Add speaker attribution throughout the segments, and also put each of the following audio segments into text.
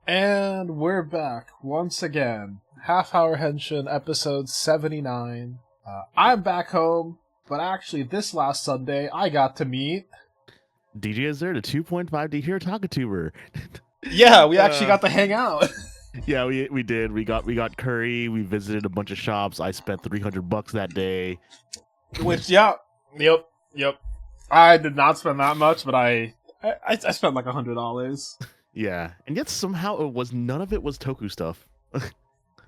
Speaker 1: And we're back once again. Half Hour Henshin, episode 79. I'm back home, but actually this last Sunday I got to meet...
Speaker 2: DJ Azure, the 2.5D here Takatuber.
Speaker 1: Yeah, we actually got to hang out.
Speaker 2: Yeah, we did. We got curry. We visited a bunch of shops. I spent $300 that day.
Speaker 1: Which, yep. I did not spend that much, but I spent like $100.
Speaker 2: Yeah, and yet somehow none of it was Toku stuff.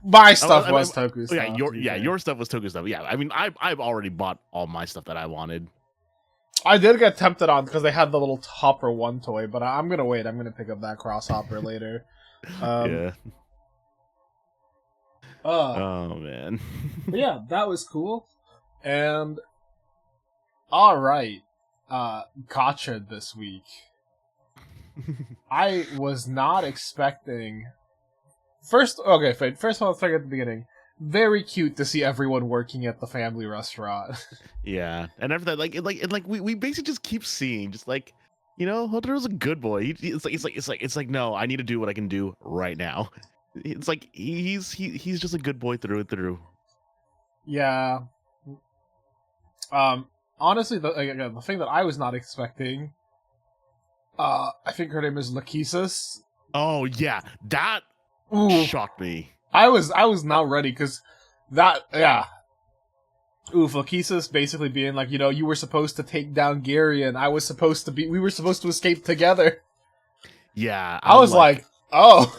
Speaker 1: My stuff was Toku stuff.
Speaker 2: Your stuff was Toku stuff. Yeah, I mean, I've already bought all my stuff that I wanted.
Speaker 1: I did get tempted on because they had the little Hopper 1 toy, but I'm gonna wait. I'm gonna pick up that Cross Hopper later.
Speaker 2: Yeah. Oh man.
Speaker 1: But yeah, that was cool. And all right, gotcha this week. I was not expecting. First of all, let's start at the beginning. Very cute to see everyone working at the family restaurant.
Speaker 2: Yeah, and after that, like we basically just keep seeing, just like, Hotaro's a good boy. It's like no, I need to do what I can do right now. It's like he's just a good boy through and through.
Speaker 1: Yeah. Honestly, the thing that I was not expecting. I think her name is Lachesis.
Speaker 2: Oh yeah, that shocked me.
Speaker 1: I was not ready because Lachesis basically being like, you were supposed to take down Gary and we were supposed to escape together.
Speaker 2: Yeah.
Speaker 1: I was like, oh.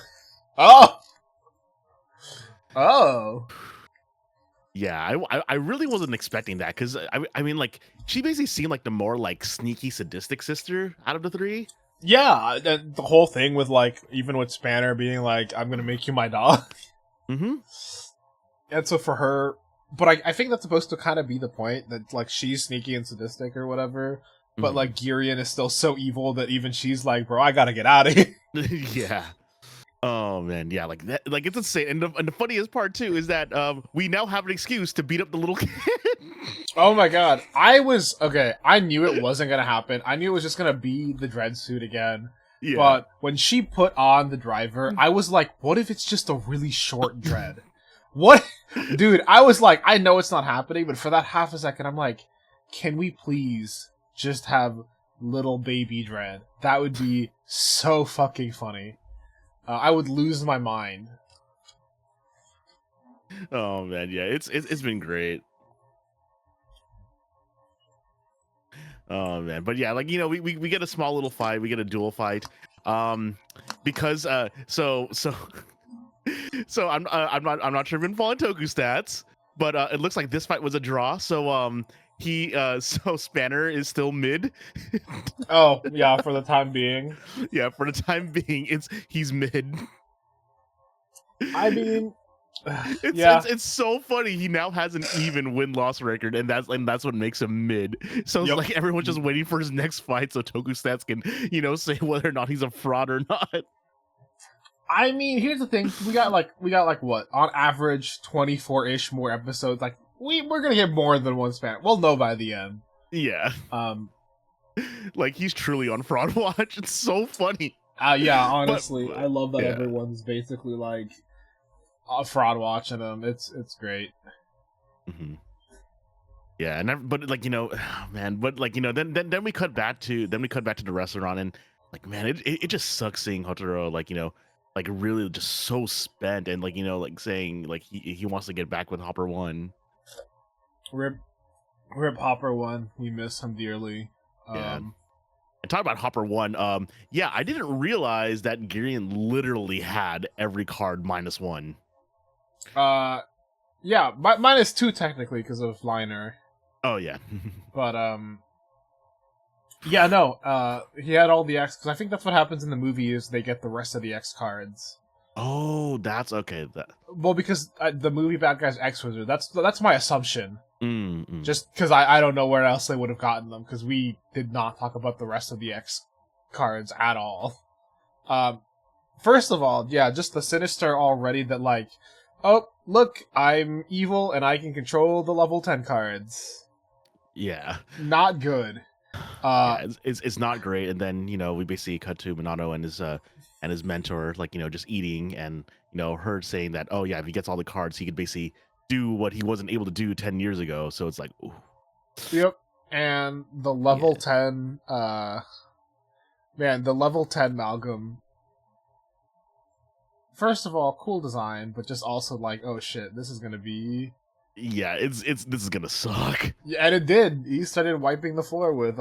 Speaker 2: Yeah, I really wasn't expecting that because I mean, like, she basically seemed like the more like sneaky, sadistic sister out of the three.
Speaker 1: Yeah, the whole thing with like even with Spanner being like, "I'm gonna make you my dog."
Speaker 2: Mm-hmm.
Speaker 1: And so for her, but I think that's supposed to kind of be the point that like she's sneaky and sadistic or whatever. But like Girion is still so evil that even she's like, "Bro, I gotta get out of here."
Speaker 2: Yeah. Oh man, yeah, like that, like it's insane. And the funniest part too is that we now have an excuse to beat up the little kid.
Speaker 1: Oh my god, I knew it wasn't gonna happen. I knew it was just gonna be the dread suit again. Yeah. But when she put on the driver, I was like, what if it's just a really short dread? What, dude? I was like, I know it's not happening, but for that half a second, I'm like, can we please just have little baby dread? That would be so fucking funny. I would lose my mind.
Speaker 2: Oh man, yeah, it's been great. Oh man, but yeah, like we get a small little fight, we get a duel fight, because so I'm not sure if I'm following Toku stats, but it looks like this fight was a draw. So so Spanner is still mid.
Speaker 1: Oh yeah, for the time being.
Speaker 2: Yeah, for the time being, he's mid.
Speaker 1: I mean,
Speaker 2: it's so funny. He now has an even win-loss record, and that's what makes him mid. So it's like everyone's just waiting for his next fight so Toku stats can say whether or not he's a fraud or not.
Speaker 1: I mean, here's the thing: we got like what, on average 24-ish more episodes. Like we're gonna get more than one span. We'll know by the end.
Speaker 2: Yeah. Like he's truly on fraud watch. It's so funny.
Speaker 1: Yeah, honestly, I love that everyone's basically like fraud watching him. It's great.
Speaker 2: Mm-hmm. Yeah, and but like man, but like then we cut back to the restaurant, and like man, it just sucks seeing Hotaro like really just so spent, and like saying like he wants to get back with Hopper 1.
Speaker 1: Rip Hopper 1. We miss him dearly.
Speaker 2: Yeah. And talk about Hopper 1. Yeah, I didn't realize that Girion literally had every card -1.
Speaker 1: Yeah, -2 technically because of Liner.
Speaker 2: Oh yeah.
Speaker 1: But yeah, no. He had all the X, because I think that's what happens in the movie is they get the rest of the X cards.
Speaker 2: Oh, that's okay.
Speaker 1: Well, because the movie bad guy's X Wizard. That's my assumption.
Speaker 2: Mm-hmm.
Speaker 1: Just because I don't know where else they would have gotten them, because we did not talk about the rest of the X cards at all. First of all, yeah, just the sinister already that like, oh, look, I'm evil and I can control the level 10 cards.
Speaker 2: Yeah.
Speaker 1: Not good.
Speaker 2: Yeah, it's not great. And then, we basically cut to Minato and his and his mentor, like, just eating, and her saying that, oh yeah, if he gets all the cards, he could basically do what he wasn't able to do 10 years ago. So it's like, ooh.
Speaker 1: Yep. And the level 10, the level 10 Malcolm. First of all, cool design, but just also like, oh shit, this is gonna be.
Speaker 2: Yeah, this is gonna suck.
Speaker 1: Yeah, and it did. He started wiping the floor with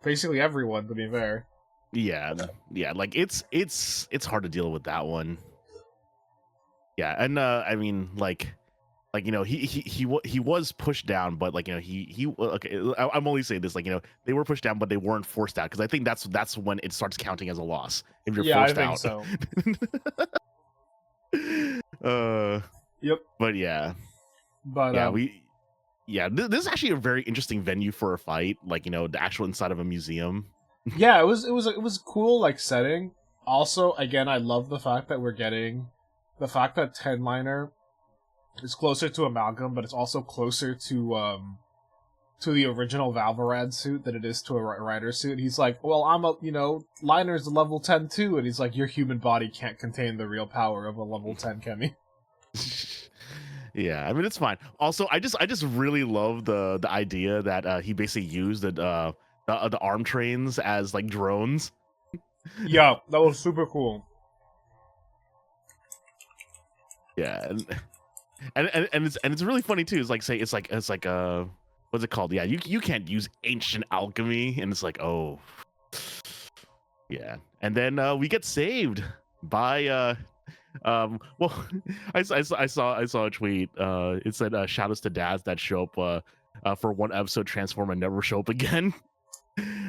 Speaker 1: basically everyone, to be fair.
Speaker 2: Yeah, like it's hard to deal with that one. Yeah, and I mean, like he was pushed down, but like he okay. I'm only saying this, like they were pushed down, but they weren't forced out, because I think that's when it starts counting as a loss if you're forced out.
Speaker 1: Yeah, I
Speaker 2: think so.
Speaker 1: Yep.
Speaker 2: But yeah, this is actually a very interesting venue for a fight, like the actual inside of a museum.
Speaker 1: Yeah, it was cool, like, setting. Also, again, I love the fact that we're getting the fact that 10-liner is closer to Amalgam, but it's also closer to the original Valvarad suit than it is to a Rider suit. He's like, well, I'm a, Liner's a level 10 too, and he's like, your human body can't contain the real power of a level 10 Kemi.
Speaker 2: Yeah, I mean, it's fine. Also, I just really love the idea that he basically used the arm trains as like drones.
Speaker 1: Yeah, that was super cool.
Speaker 2: Yeah, and it's really funny too. It's like what's it called? Yeah, you can't use ancient alchemy, and it's like, oh, yeah. And then we get saved by well, I saw a tweet. It said shout outs to dads that show up for one episode, transform, and never show up again.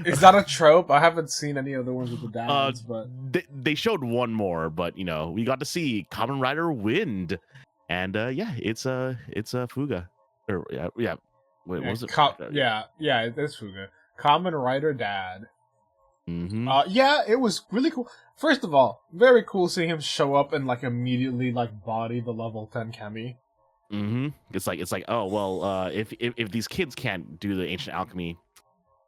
Speaker 1: Is that a trope? I haven't seen any other ones with the dads, but
Speaker 2: they showed one more. But we got to see Kamen Rider Wind, and yeah, it's Fuga, or yeah. Wait, what was it?
Speaker 1: Yeah, it is Fuga. Kamen Rider Dad.
Speaker 2: Mm-hmm.
Speaker 1: Yeah, it was really cool. First of all, very cool seeing him show up and like immediately like body the level 10 Kemi.
Speaker 2: Mm-hmm. It's like, oh well, if these kids can't do the ancient alchemy,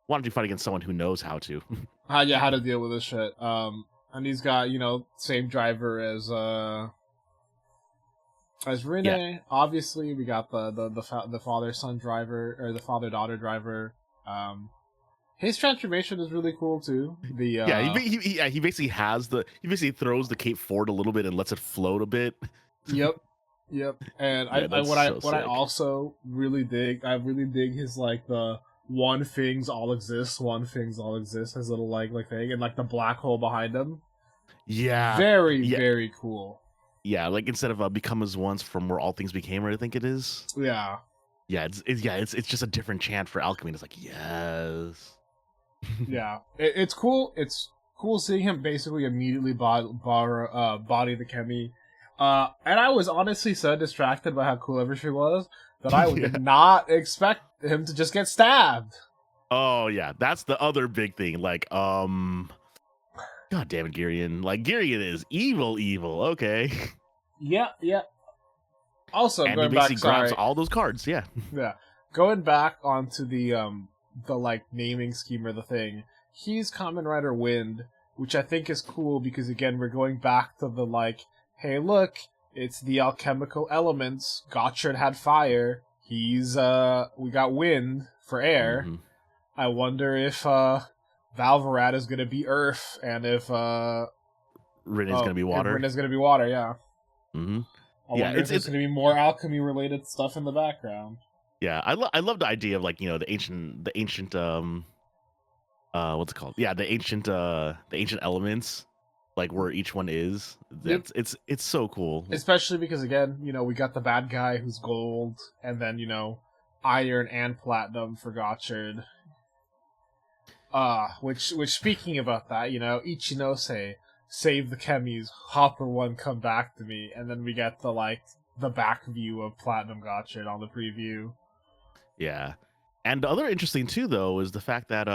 Speaker 2: why don't you fight against someone who knows how to?
Speaker 1: How to deal with this shit. And he's got, same driver as Rene. Yeah. Obviously, we got the father-son driver, or the father-daughter driver. His transformation is really cool too.
Speaker 2: He basically throws the cape forward a little bit and lets it float a bit.
Speaker 1: Yep. And I also really dig. I really dig his like the one things all exist, his little like thing, and like the black hole behind him.
Speaker 2: Yeah.
Speaker 1: Very cool.
Speaker 2: Yeah, like instead of become as once from where all things became, I think it is.
Speaker 1: Yeah.
Speaker 2: Yeah, it's just a different chant for alchemy. And it's like, yes.
Speaker 1: Yeah, it's cool. It's cool seeing him basically immediately body the Kemi. And I was honestly so distracted by how cool everything was that I did not expect him to just get stabbed.
Speaker 2: Oh yeah, that's the other big thing. Like, God damn it, Girion. Like, Girion is evil. Okay.
Speaker 1: Yeah. Also,
Speaker 2: and
Speaker 1: going
Speaker 2: he basically
Speaker 1: back,
Speaker 2: grabs all those cards. Yeah.
Speaker 1: Yeah. Going back onto the like naming scheme or the thing, he's Kamen Rider Wind, which I think is cool because again we're going back to the like, hey look, it's the alchemical elements. Gotchard had fire. He's we got wind for air. Mm-hmm. I wonder if Valvarad is gonna be earth, and if
Speaker 2: Rene's gonna be water.
Speaker 1: Rene's gonna be water, yeah.
Speaker 2: Mm-hmm.
Speaker 1: I wonder if there's gonna be more alchemy related stuff in the background.
Speaker 2: Yeah, I love the idea of like the ancient what's it called? Yeah, the ancient elements, like where each one is. It's so cool.
Speaker 1: Especially because again, we got the bad guy who's gold, and then iron and platinum for Gotchard. Which speaking about that, Ichinose, save the Kemis, Hopper 1 come back to me, and then we get the back view of Platinum Gotchard on the preview.
Speaker 2: Yeah. And the other interesting too though is the fact that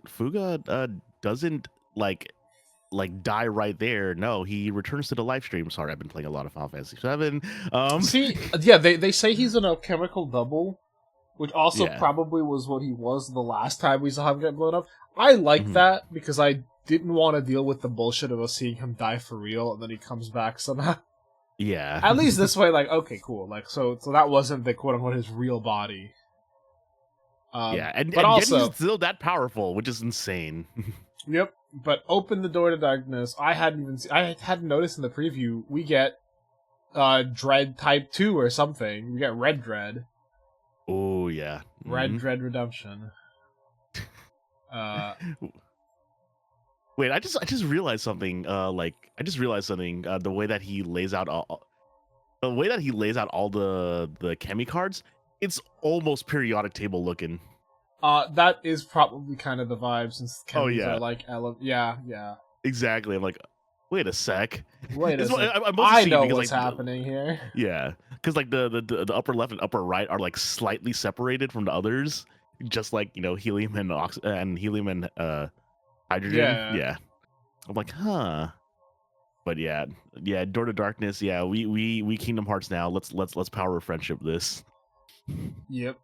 Speaker 2: Fuga doesn't like die right there. No, he returns to the live stream. Sorry, I've been playing a lot of Final Fantasy VII.
Speaker 1: See, yeah, they say he's an alchemical double, which also
Speaker 2: Yeah.
Speaker 1: probably was what he was the last time we saw him get blown up. I like that because I didn't want to deal with the bullshit of us seeing him die for real and then he comes back somehow.
Speaker 2: Yeah.
Speaker 1: At least this way, like, okay, cool. Like, so that wasn't the quote-unquote his real body.
Speaker 2: Yeah, and
Speaker 1: also,
Speaker 2: yet he's still that powerful, which is insane.
Speaker 1: Yep, but open the door to darkness. I hadn't noticed in the preview we get Dread Type 2 or something. We get Red Dread.
Speaker 2: Oh yeah.
Speaker 1: Red Dread Redemption.
Speaker 2: Wait, I just realized something. The way that he lays out all the Chemi cards, it's almost periodic table looking.
Speaker 1: That is probably kind of the vibe since Chemis are like yeah.
Speaker 2: Exactly. I'm like, wait a sec.
Speaker 1: Wait a sec.
Speaker 2: I
Speaker 1: know what's happening here.
Speaker 2: Yeah, because like the upper left and upper right are like slightly separated from the others, just like helium and hydrogen. Yeah. I'm like, huh. But yeah, Door to Darkness. Yeah, we Kingdom Hearts now. Let's power friendship this.
Speaker 1: Yep.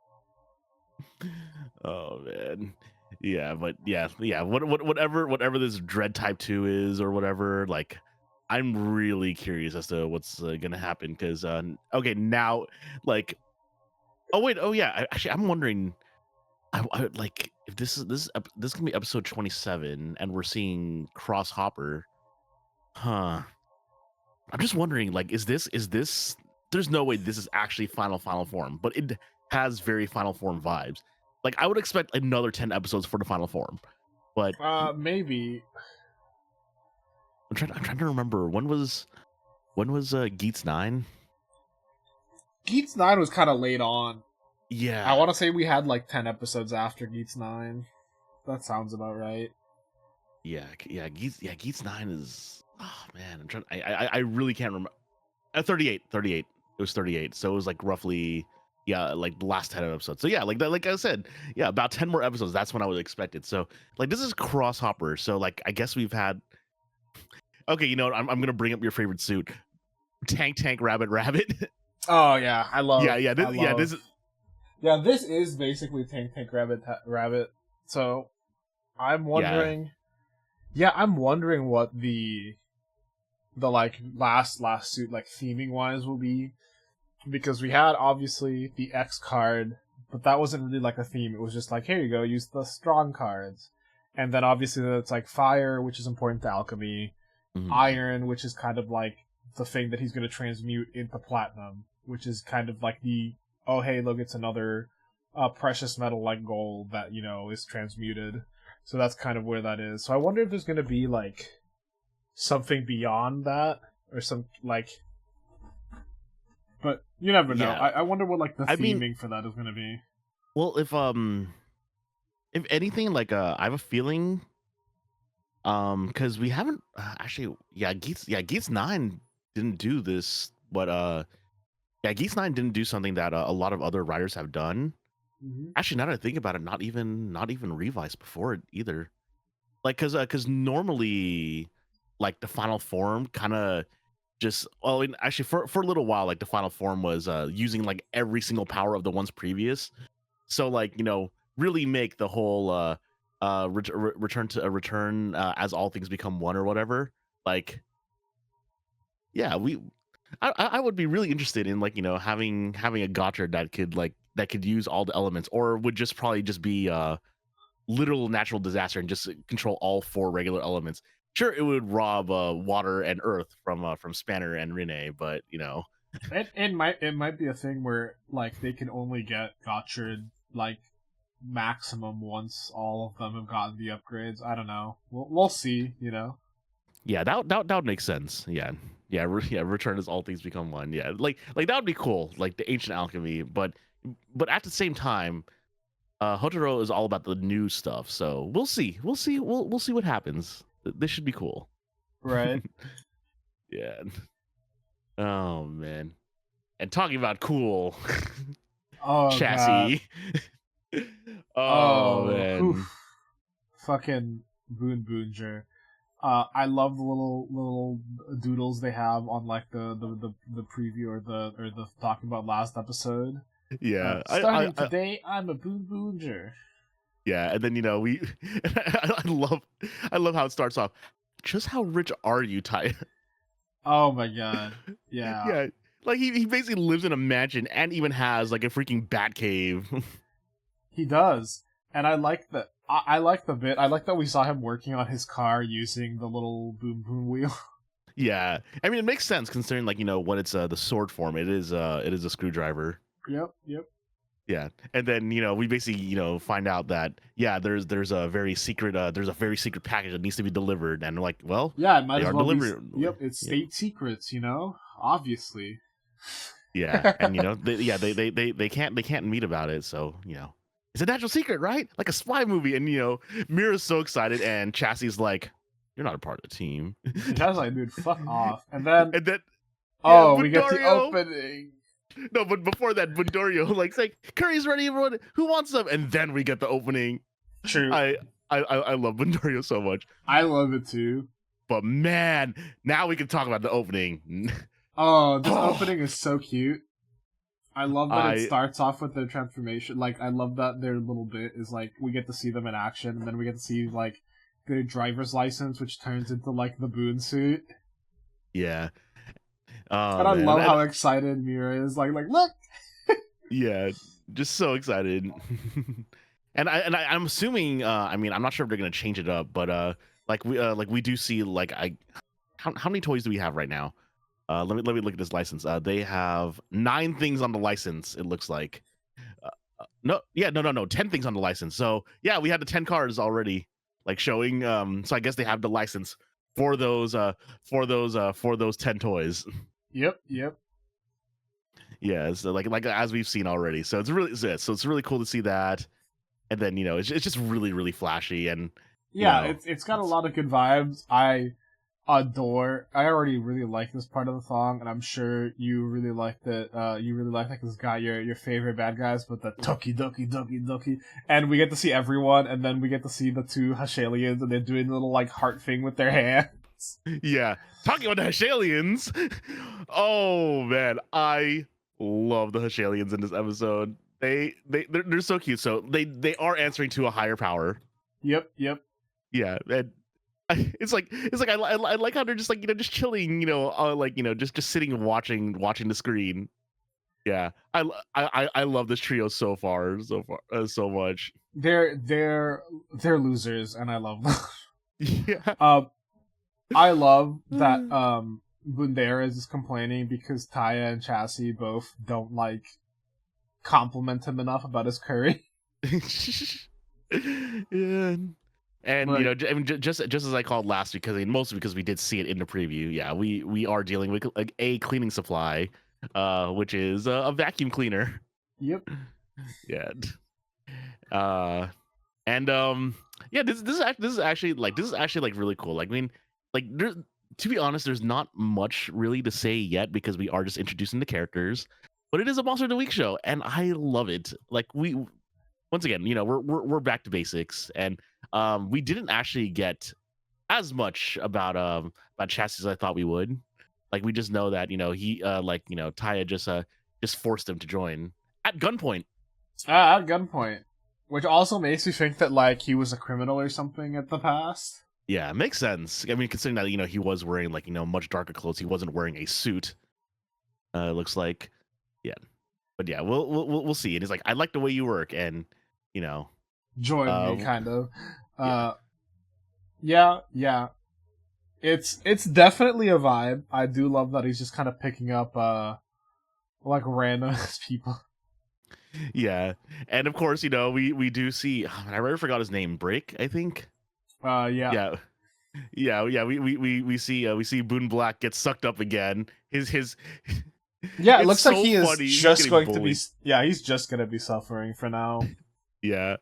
Speaker 2: Oh man. Yeah, but yeah. Whatever this Dread Type 2 is or whatever, like I'm really curious as to what's gonna happen because okay, now like I'm wondering I like if this can be episode 27 and we're seeing Cross Hopper. I'm just wondering, like, is this there's no way this is actually final form, but it has very final form vibes. Like I would expect another 10 episodes for the final form. But
Speaker 1: maybe
Speaker 2: I'm trying to remember when was Geats 9?
Speaker 1: Geats 9 was kind of late on.
Speaker 2: Yeah.
Speaker 1: I want to say we had like 10 episodes after Geats 9. That sounds about right.
Speaker 2: Yeah, Geats 9 is man, I really can't remember. 38. It was 38. So it was like roughly like the last 10 episodes. So yeah, like I said, yeah, about 10 more episodes. That's when I would expect it. So like this is Crosshopper. So like I guess we've had okay, you know what? I'm gonna bring up your favorite suit. Tank Rabbit.
Speaker 1: Oh yeah, I love this is basically Tank Rabbit. So I'm wondering I'm wondering what the like last suit like theming wise will be, because we had obviously the X card, but that wasn't really like a theme. It was just like, here you go, use the strong cards. And then obviously that's like fire, which is important to alchemy, iron, which is kind of like the thing that he's going to transmute into platinum, which is kind of like the oh hey look, it's another precious metal like gold that is transmuted. So that's kind of where that is. So I wonder if there's going to be like something beyond that or some like, but you never know. I wonder what like the theming for that is going to be.
Speaker 2: Well, if anything, like I have a feeling because we haven't actually Geats 9 didn't do this, but Geats 9 didn't do something that a lot of other writers have done. Actually, now that I think about it, not even Revice before it either. Like because normally like the final form kind of just actually for a little while, like the final form was using like every single power of the ones previous. So like really make the whole return as all things become one or whatever. Like yeah, I would be really interested in like having a gotcha that could use all the elements, or would just probably just be literal natural disaster and just control all 4 regular elements. Sure, it would rob water and earth from Spanner and Rene, but
Speaker 1: it might be a thing where like they can only get gotcha like maximum once all of them have gotten the upgrades. I don't know. We'll see.
Speaker 2: Yeah, that would make sense. Yeah. Return as all things become one. Yeah, like that would be cool. Like the ancient alchemy, but at the same time, Hotaro is all about the new stuff. So we'll see. We'll see what happens. This should be cool.
Speaker 1: Right.
Speaker 2: Yeah. Oh man. And talking about cool.
Speaker 1: Oh
Speaker 2: chassis. Oh man.
Speaker 1: Oof. Fucking Boonjer. I love the little doodles they have on like the preview or the talking about last episode.
Speaker 2: Yeah,
Speaker 1: Starting today, I'm a boon boonger.
Speaker 2: Yeah, and then we I love how it starts off. Just how rich are you, Ty?
Speaker 1: Oh my god. Yeah.
Speaker 2: Yeah, like he basically lives in a mansion and even has like a freaking bat cave.
Speaker 1: He does. And I like the I like the bit. I like that we saw him working on his car using the little boom boom wheel.
Speaker 2: Yeah, I mean it makes sense considering like when it's the sword form, it is a screwdriver.
Speaker 1: Yep.
Speaker 2: Yeah, and then we basically find out that there's a very secret package that needs to be delivered, and we're like, well,
Speaker 1: yeah, it might
Speaker 2: they
Speaker 1: as
Speaker 2: are
Speaker 1: well
Speaker 2: delivering.
Speaker 1: be. Yep, it's state secrets, obviously.
Speaker 2: Yeah, and they can't meet about it, so it's a natural secret, right? Like a spy movie, and Mira's so excited, and Chassie's like, "You're not a part of the team."
Speaker 1: And Chassie's like, "Dude, fuck off," and then we get the opening.
Speaker 2: No, but before that, Bundorio like curry's ready, everyone. Who wants some? And then we get the opening.
Speaker 1: True.
Speaker 2: I love Bundorio so much.
Speaker 1: I love it too.
Speaker 2: But man, now we can talk about the opening.
Speaker 1: Oh, this opening is so cute. I love that it starts off with their transformation. Like, I love that their little bit is like we get to see them in action, and then we get to see like their driver's license, which turns into like the Boon suit.
Speaker 2: Yeah.
Speaker 1: And I love how excited Mira is. Like look.
Speaker 2: Yeah, just so excited. and I'm assuming. I mean, I'm not sure if they're gonna change it up, but we do see how many toys do we have right now? Let me look at this license. They have 9 things on the license. It looks like. No, 10 things on the license. So yeah, we had the 10 cars already, like showing. So I guess they have the license for those 10 toys.
Speaker 1: Yep.
Speaker 2: Yeah, so like as we've seen already. So it's really cool to see that, and then it's just really really flashy and
Speaker 1: it's got a lot of good vibes. I already really like this part of the song, and I'm sure you really liked it. You really like that because it's got your favorite bad guys, but the Ducky, and we get to see everyone, and then we get to see the 2 Hashalians, and they're doing a little like heart thing with their hands.
Speaker 2: Yeah, talking about the Hashalians. Oh man, I love the Hashalians in this episode. They're so cute. So they are answering to a higher power.
Speaker 1: Yep.
Speaker 2: Yeah, and it's like I like how they're just like just chilling, just sitting and watching the screen. Yeah, I love this trio so so much.
Speaker 1: They're losers, and I love them.
Speaker 2: Yeah.
Speaker 1: I love that Bunderas is complaining because Taya and Chassis both don't like compliment him enough about his curry.
Speaker 2: Yeah. And I mean, just as I called last week, mostly because we did see it in the preview. Yeah, we are dealing with like a cleaning supply, which is a vacuum cleaner.
Speaker 1: Yep.
Speaker 2: Yeah. Yeah, this is actually like really cool. Like, I mean, like to be honest, there's not much really to say yet because we are just introducing the characters. But it is a Monster of the Week show, and I love it. Like once again, we're back to basics, and we didn't actually get as much about Chassis as I thought we would. Like we just know that he Taya just forced him to join at gunpoint.
Speaker 1: At gunpoint, which also makes me think that like he was a criminal or something at the past.
Speaker 2: Yeah, it makes sense. I mean, considering that he was wearing like much darker clothes, he wasn't wearing a suit. It looks like, yeah, but yeah, we'll see. And he's like, I like the way you work, and
Speaker 1: join me, kind of. Yeah. It's definitely a vibe. I do love that he's just kind of picking up like random people.
Speaker 2: Yeah, and of course, we do see. I already forgot his name. Break, I think.
Speaker 1: Yeah.
Speaker 2: We see Boone Black get sucked up again. His.
Speaker 1: Yeah, it looks like he is just going to be. Yeah, he's just gonna be suffering for now.
Speaker 2: Yeah.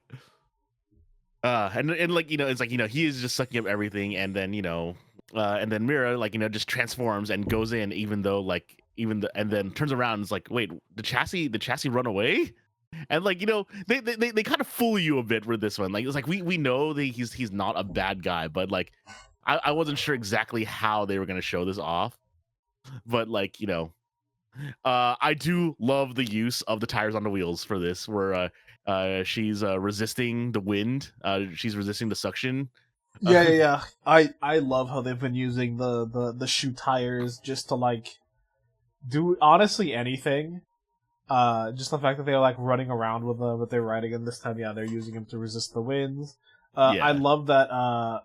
Speaker 2: And like it's like he is just sucking up everything, and then and then Mira just transforms and goes in, even though and then turns around and is like, wait, the chassis run away? And like they kind of fool you a bit with this one. Like it's like we know that he's not a bad guy, but like I wasn't sure exactly how they were gonna show this off. But like I do love the use of the tires on the wheels for this, where she's resisting the wind. She's resisting the suction.
Speaker 1: Yeah. I love how they've been using the shoe tires just to like do honestly anything. Just the fact that they're like running around with them, but they're riding, and this time, yeah, they're using them to resist the winds.
Speaker 2: Yeah.
Speaker 1: I love that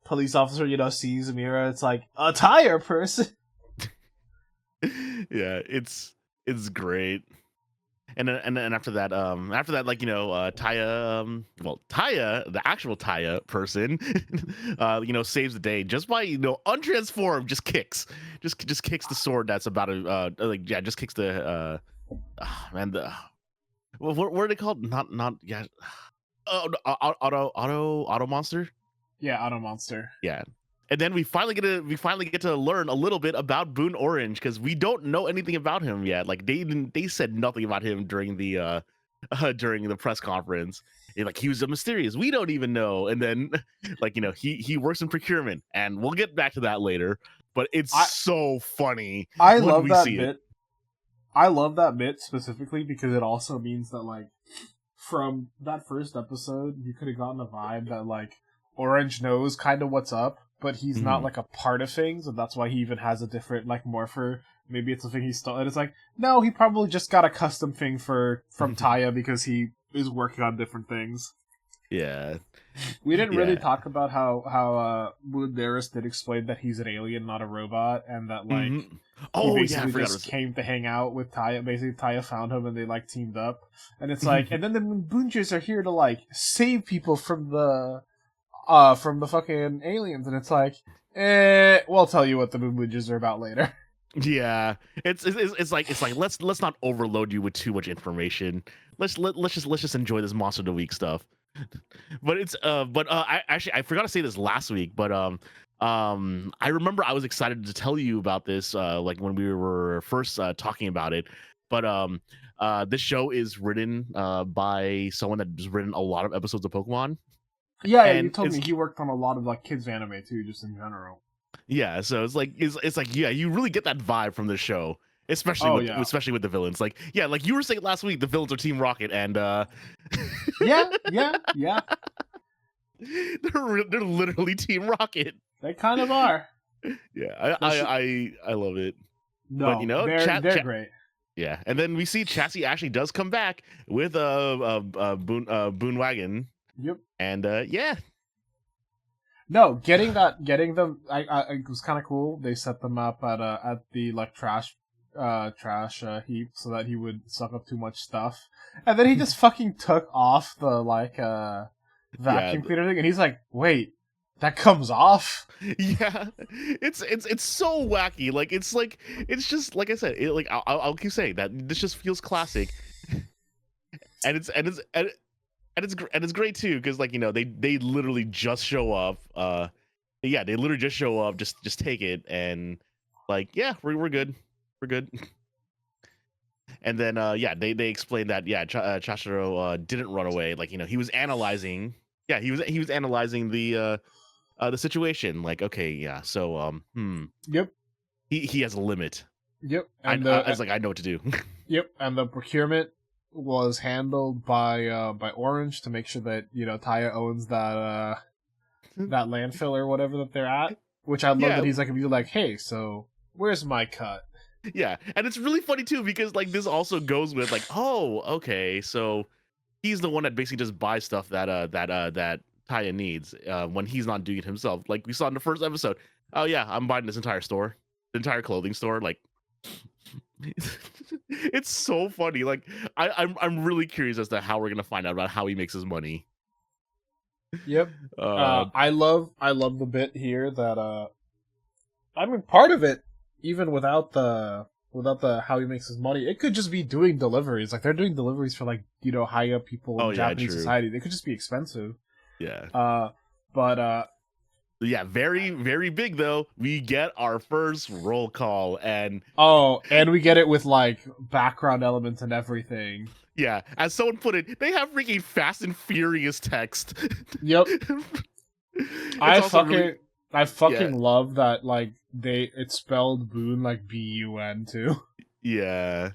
Speaker 1: police officer, sees Mira. It's like a tire person.
Speaker 2: Yeah, it's great. And then after that, like Taya, Taya, the actual Taya person, saves the day just by untransformed, just kicks the sword that's about to just kicks the man the what are they called? Not yeah, auto monster.
Speaker 1: Yeah, auto monster.
Speaker 2: Yeah. And then we finally get to learn a little bit about Boon Orange, because we don't know anything about him yet. Like they said nothing about him during the press conference. He was a mysterious. We don't even know. And then he works in procurement, and we'll get back to that later. But it's so funny.
Speaker 1: I love that bit. I love that bit specifically because it also means that like from that first episode, you could have gotten a vibe that like Orange knows kind of what's up, but he's not like a part of things, and that's why he even has a different like morpher. Maybe it's a thing he stole. And it's like, no, he probably just got a custom thing from Taya because he is working on different things.
Speaker 2: Yeah.
Speaker 1: We didn't really talk about how Bunderis did explain that he's an alien, not a robot, and that like he basically just came to hang out with Taya. Basically, Taya found him and they like teamed up. And it's like, and then the Bunjers are here to like save people from the fucking aliens, and it's like, we'll tell you what the Bunjers are about later.
Speaker 2: Yeah, it's like let's not overload you with too much information. Let's just enjoy this Monster of the Week stuff. But I forgot to say this last week, but I remember I was excited to tell you about this like when we were first talking about it. But this show is written by someone that's written a lot of episodes of Pokemon.
Speaker 1: Yeah, you told me he worked on a lot of like kids anime too, just in general.
Speaker 2: Yeah, so it's like yeah, you really get that vibe from the show, especially with the villains. Like like you were saying last week, the villains are Team Rocket, and
Speaker 1: yeah.
Speaker 2: they're literally Team Rocket.
Speaker 1: They kind of are.
Speaker 2: Yeah, I love it.
Speaker 1: No, but, they're great.
Speaker 2: Yeah, and then we see Chassis actually does come back with Boon Wagon.
Speaker 1: Yep.
Speaker 2: And yeah.
Speaker 1: No, getting them. It was kind of cool. They set them up at the like trash heap so that he would suck up too much stuff, and then he just fucking took off the like vacuum cleaner thing, and he's like, "Wait, that comes off?"
Speaker 2: Yeah, it's so wacky. Like it's just like I said. I'll keep saying that this just feels classic, and it's great too, because like they literally just show up. They literally just show up, just take it, and like we're good. And then they explained that Chashiro didn't run away. Like he was analyzing. Yeah, he was analyzing the situation. Like so
Speaker 1: Yep.
Speaker 2: He has a limit.
Speaker 1: Yep.
Speaker 2: And I was like, I know what to do.
Speaker 1: Yep. And the procurement was handled by Orange to make sure that Taya owns that landfill or whatever that they're at. Which I love that he's like, hey, so where's my cut?
Speaker 2: Yeah, and it's really funny too because like this also goes with like, oh, okay, so he's the one that basically just buys stuff that Taya needs when he's not doing it himself. Like we saw in the first episode. Oh yeah, I'm buying this entire store, the entire clothing store. Like it's so funny. Like I'm really curious as to how we're gonna find out about how he makes his money.
Speaker 1: Yep. I love the bit here that I mean part of it, even without the how he makes his money, it could just be doing deliveries. Like they're doing deliveries for like high up people in Japanese society. They could just be expensive.
Speaker 2: Yeah. Yeah, very, very big though. We get our first roll call, and
Speaker 1: we get it with like background elements and everything.
Speaker 2: Yeah, as someone put it, they have freaking Fast and Furious text.
Speaker 1: Yep. I fucking love that. Like it spelled Boon like BUN too.
Speaker 2: Yeah.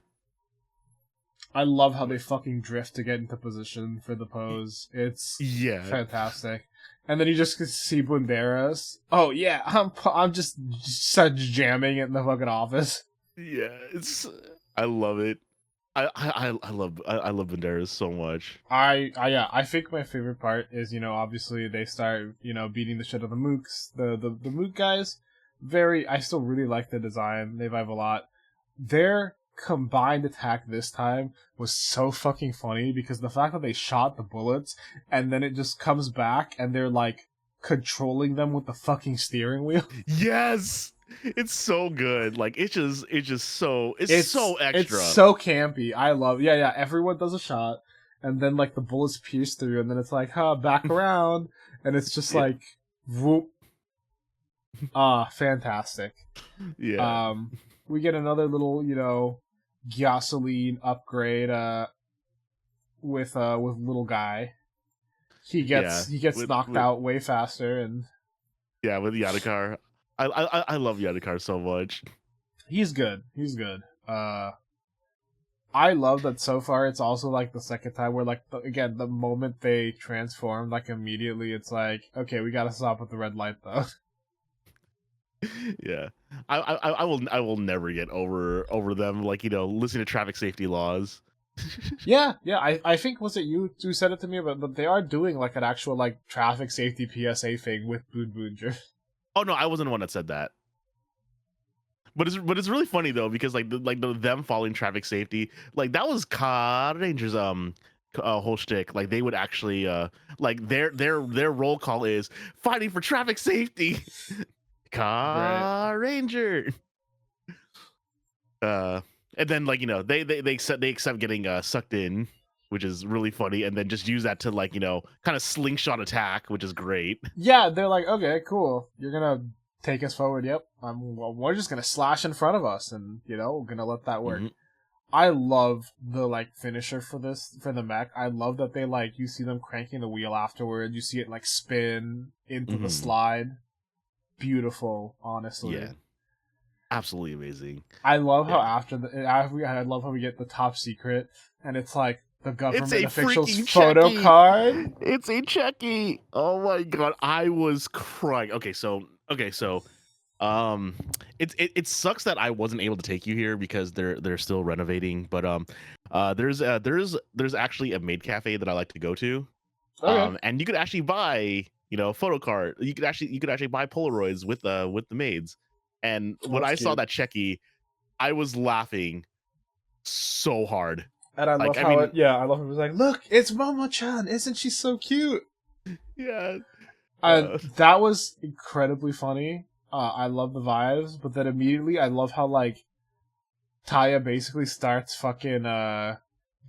Speaker 1: I love how they fucking drift to get into position for the pose. It's fantastic. And then you just see Bunderas. Oh yeah, I'm just jamming it in the fucking office.
Speaker 2: Yeah, I love it. I love Banderas so much.
Speaker 1: I think my favorite part is, obviously they start, beating the shit out of the mooks, the mook guys. I still really like the design. They vibe a lot. Their combined attack this time was so fucking funny because the fact that they shot the bullets and then it just comes back and they're like controlling them with the fucking steering wheel.
Speaker 2: Yes. It's so good. Like it's so so extra.
Speaker 1: It's so campy. I love. Yeah. Everyone does a shot, and then like the bullets pierce through, and then it's like, back around, and it's just like, whoop. Fantastic.
Speaker 2: Yeah.
Speaker 1: We get another little, gasoline upgrade. With little guy. He gets knocked out way faster, and
Speaker 2: yeah, with Yadakar. I love Yadakar so much.
Speaker 1: He's good. I love that so far it's also like the second time where like the moment they transform, like immediately it's like, okay, we gotta stop at the red light though.
Speaker 2: Yeah. I will never get over them, like, listening to traffic safety laws.
Speaker 1: Yeah, I think was it you who said it to me, but they are doing like an actual like traffic safety PSA thing with Boon Boonger.
Speaker 2: Oh no, I wasn't the one that said that. But it's really funny though because them following traffic safety, like that was Car Rangers whole shtick. Like they would actually like their roll call is fighting for traffic safety. Car Ranger. And then they accept getting sucked in, which is really funny, and then just use that to kind of slingshot attack, which is great.
Speaker 1: Yeah, they're like, okay, cool, you're gonna take us forward. Yep, we're just gonna slash in front of us, and we're gonna let that work. Mm-hmm. I love the finisher for the mech. I love that they you see them cranking the wheel afterward. You see it spin into the slide. Beautiful, honestly.
Speaker 2: Yeah. Absolutely amazing.
Speaker 1: I love how I love how we get the top secret, and it's like the government official's photo card.
Speaker 2: It's a Checky. Oh my god, I was crying. Okay, so it sucks that I wasn't able to take you here because they're still renovating. But there's actually a maid cafe that I like to go to. Okay. And you could actually buy photo card. You could actually buy Polaroids with the maids. And when I saw that Checky, I was laughing so hard.
Speaker 1: And I love how I love it was like, look, it's Momo-chan, isn't she so cute?
Speaker 2: Yeah.
Speaker 1: That was incredibly funny. I love the vibes, but then immediately I love how Taya basically starts fucking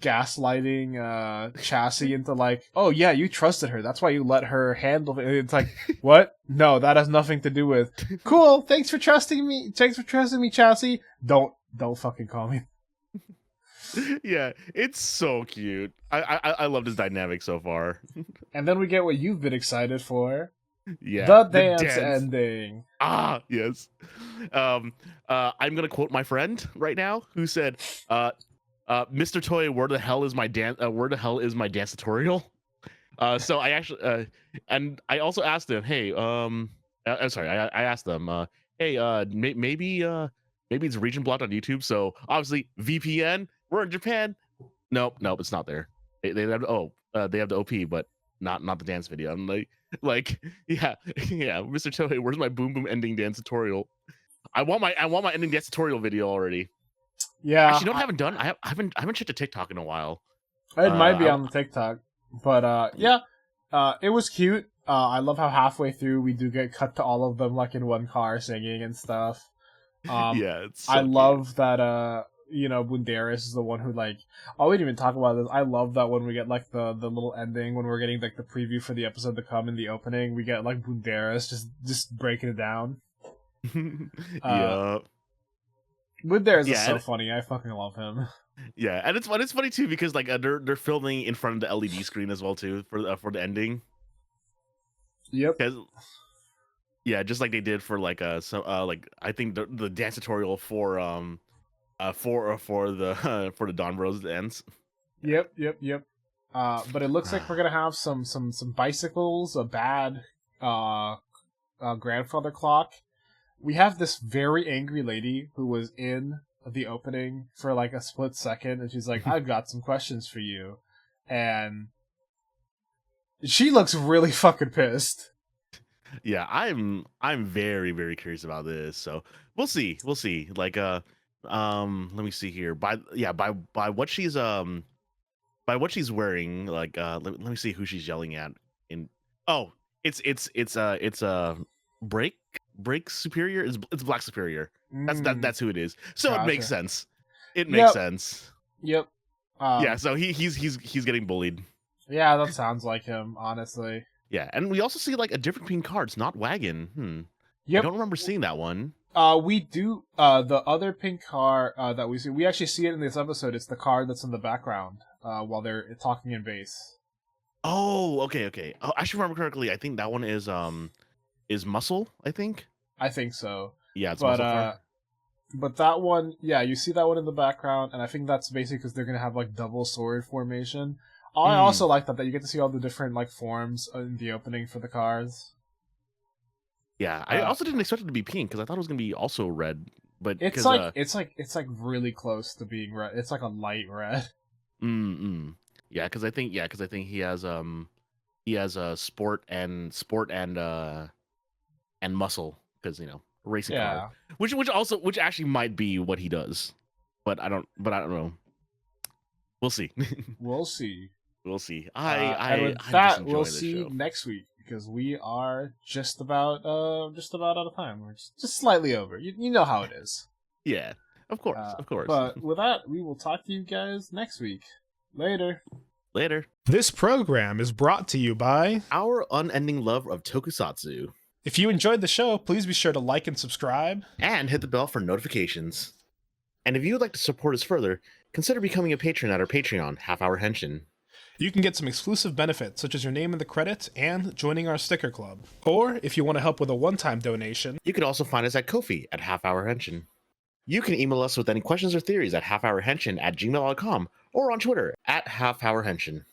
Speaker 1: gaslighting Chassis into oh yeah, you trusted her, that's why you let her handle it. It's like, what? No, that has nothing to do with cool, thanks for trusting me, Chassis. Don't fucking call me.
Speaker 2: Yeah, it's so cute. I love this dynamic so far.
Speaker 1: And then we get what you've been excited for.
Speaker 2: Yeah,
Speaker 1: the dance ending.
Speaker 2: Yes. I'm gonna quote my friend right now who said, Mr. Toy, where the hell is my dance tutorial? So I actually and I also asked him, hey, I'm sorry, I asked them, hey, maybe it's region blocked on YouTube. So obviously VPN, we're in Japan. Nope, it's not there. They have they have the OP, but not the dance video. I'm like yeah, Mr. Toy, where's my boom boom ending dance tutorial? I want my ending dance tutorial video already.
Speaker 1: Yeah,
Speaker 2: actually, I haven't checked a TikTok in a while.
Speaker 1: It might be on the TikTok, but it was cute. I love how halfway through we do get cut to all of them in one car singing and stuff.
Speaker 2: Yeah, it's so
Speaker 1: I love that. Bunderas is the one who oh, we didn't even talk about this. I love that when we get the little ending when we're getting the preview for the episode to come in the opening, we get Bunderas just breaking it down.
Speaker 2: Yeah.
Speaker 1: Bunderas is so funny. I fucking love him.
Speaker 2: Yeah, and it's funny too because they're filming in front of the LED screen as well too for the ending.
Speaker 1: Yep.
Speaker 2: Yeah, just like they did for I think the dance tutorial for for the for the Don Bros ends.
Speaker 1: Yep. But it looks like we're gonna have some bicycles, a bad grandfather clock. We have this very angry lady who was in the opening for like a split second, and she's like, "I've got some questions for you," and she looks really fucking pissed.
Speaker 2: Yeah, I'm very very curious about this. So we'll see. Like let me see here. By what she's wearing. Like let me see who she's yelling at. In oh, it's break superior. It's Black Superior. That's who it is. So
Speaker 1: Gotcha.
Speaker 2: it makes sense. It makes sense.
Speaker 1: Yep.
Speaker 2: Yeah. So he's getting bullied.
Speaker 1: Yeah, that sounds like him, honestly.
Speaker 2: Yeah, and we also see like a different Queen cards, not Wagon.
Speaker 1: Yep.
Speaker 2: I don't remember seeing that one.
Speaker 1: We do. The other pink car that we see, we actually see it in this episode. It's the card that's in the background while they're talking in base.
Speaker 2: Oh, okay. Oh, I should remember correctly. I think that one is Muscle. I think
Speaker 1: so.
Speaker 2: Yeah, it's
Speaker 1: but
Speaker 2: Muscle.
Speaker 1: But that one, yeah, you see that one in the background, and I think that's basically because they're gonna have like double sword formation. I also like that you get to see all the different like forms in the opening for the cars.
Speaker 2: Yeah, I also didn't expect it to be pink because I thought it was gonna be also red. But
Speaker 1: it's like really close to being red. It's like a light red.
Speaker 2: Yeah, because I think he has a sport and muscle because racing car, which actually might be what he does, but I don't know. We'll see.
Speaker 1: We'll see.
Speaker 2: We'll see.
Speaker 1: We'll see next week because we are just about out of time. We're just slightly over. You know how it is.
Speaker 2: Yeah, of course.
Speaker 1: But with that, we will talk to you guys next week. Later.
Speaker 3: This program is brought to you by
Speaker 2: our unending love of tokusatsu.
Speaker 3: If you enjoyed the show, please be sure to like and subscribe.
Speaker 2: And hit the bell for notifications. And if you would like to support us further, consider becoming a patron at our Patreon, Half Hour Henshin.
Speaker 3: You can get some exclusive benefits, such as your name in the credits and joining our sticker club. Or, if you want to help with a one-time donation,
Speaker 2: you can also find us at Ko-fi at Half Hour Henshin. You can email us with any questions or theories at halfhourhenshin@gmail.com or on Twitter at halfhourhenshin.